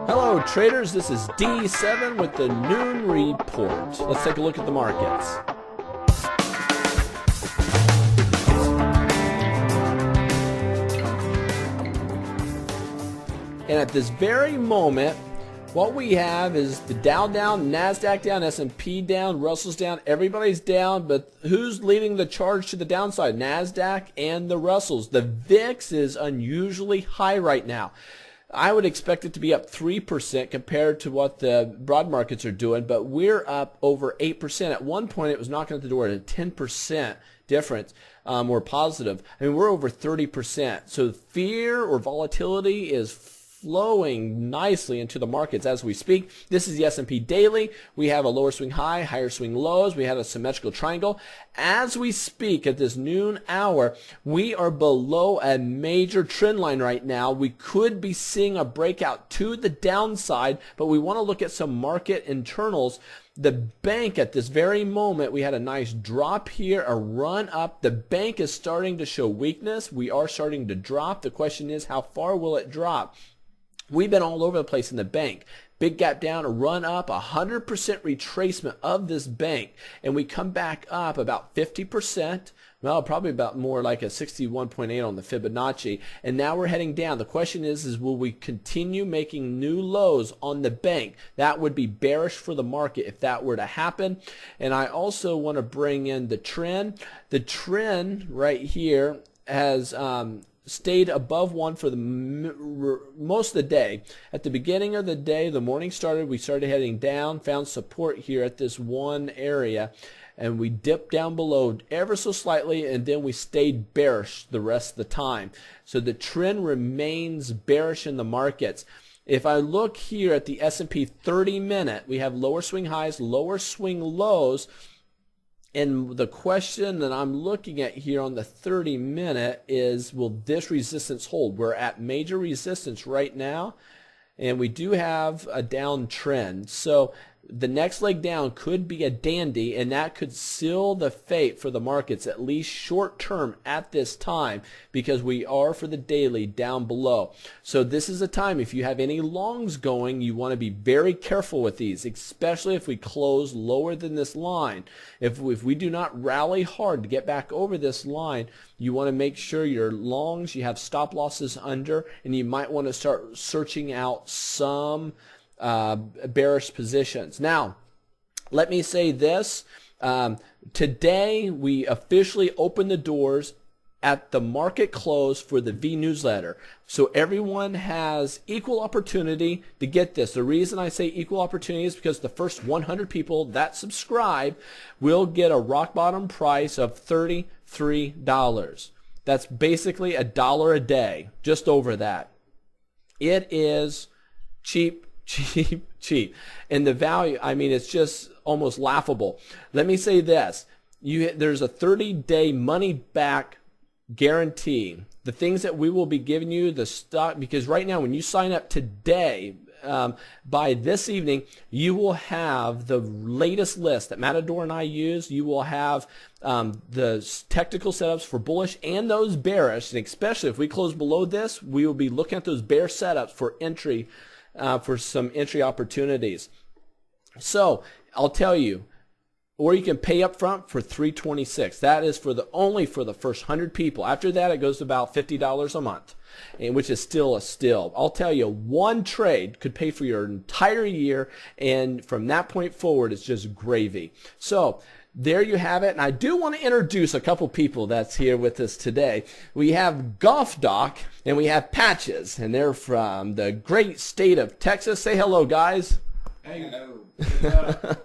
Hello traders, this is D7 with the Noon Report. Let's take a look at the markets. And at this very moment, what we have is the Dow down, NASDAQ down, S&P down, Russell's down, everybody's down, but who's leading the charge to the downside? NASDAQ and the Russells. The VIX is unusually high right now. I would expect it to be up 3% compared to what the broad markets are doing, but we're up over 8%. At one point, it was knocking at the door at a 10% difference or positive. I mean, we're over 30%. So fear or volatility is flowing nicely into the markets as we speak. This is the S&P daily. We have a lower swing high, higher swing lows. We had a symmetrical triangle. As we speak at this noon hour, we are below a major trend line right now. We could be seeing a breakout to the downside, but we want to look at some market internals. The bank at this very moment, we had a nice drop here, a run up. The bank is starting to show weakness. We are starting to drop. The question is, how far will it drop? We've been all over the place in the bank. Big gap down, a run up, 100% retracement of this bank. And we come back up about 50%. Well, probably about more like a 61.8 on the Fibonacci. And now we're heading down. The question is will we continue making new lows on the bank? That would be bearish for the market if that were to happen. And I also want to bring in the trend. The trend right here has stayed above 1 for the most of the day. At the beginning of the day, the morning started, we started heading down, found support here at this one area, and we dipped down below ever so slightly, and then we stayed bearish the rest of the time. So the trend remains bearish in the markets. If I look here at the S&P 30-minute, we have lower swing highs, lower swing lows. And the question that I'm looking at here on the 30-minute is, will this resistance hold? We're at major resistance right now, and we do have a downtrend. So the next leg down could be a dandy, and that could seal the fate for the markets, at least short term at this time, because we are for the daily down below. So this is a time, if you have any longs going, you want to be very careful with these, especially if we close lower than this line. If we do not rally hard to get back over this line, you want to make sure your longs, you have stop losses under, and you might want to start searching out some bearish positions. Now, let me say this. Today, we officially opened the doors at the market close for the V newsletter. So everyone has equal opportunity to get this. The reason I say equal opportunity is because the first 100 people that subscribe will get a rock bottom price of $33. That's basically $1 a day, just over that. It is cheap. Cheap. And the value, I mean, it's just almost laughable. Let me say this. There's a 30-day money-back guarantee. The things that we will be giving you, the stock, because right now when you sign up today, by this evening, you will have the latest list that Matador and I use. You will have the technical setups for bullish and those bearish, and especially if we close below this, we will be looking at those bear setups for entry, for some entry opportunities. So I'll tell you, or you can pay up front for $326. That is only for the first 100 people. After that, it goes to about $50 a month, and which is still a steal. I'll tell you, one trade could pay for your entire year, and from that point forward, it's just gravy. So there you have it. And I do want to introduce a couple people that's here with us today. We have Golf Doc and we have Patches, and they're from the great state of Texas. Say hello, guys. Hey. Hello.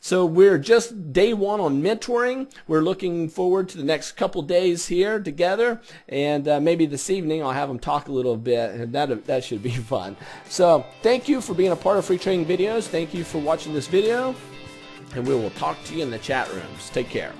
So we're just day one on mentoring. We're looking forward to the next couple days here together, and maybe this evening I'll have them talk a little bit, and that should be fun. So thank you for being a part of Free Trading Videos. Thank you for watching this video, and we will talk to you in the chat rooms. Take care.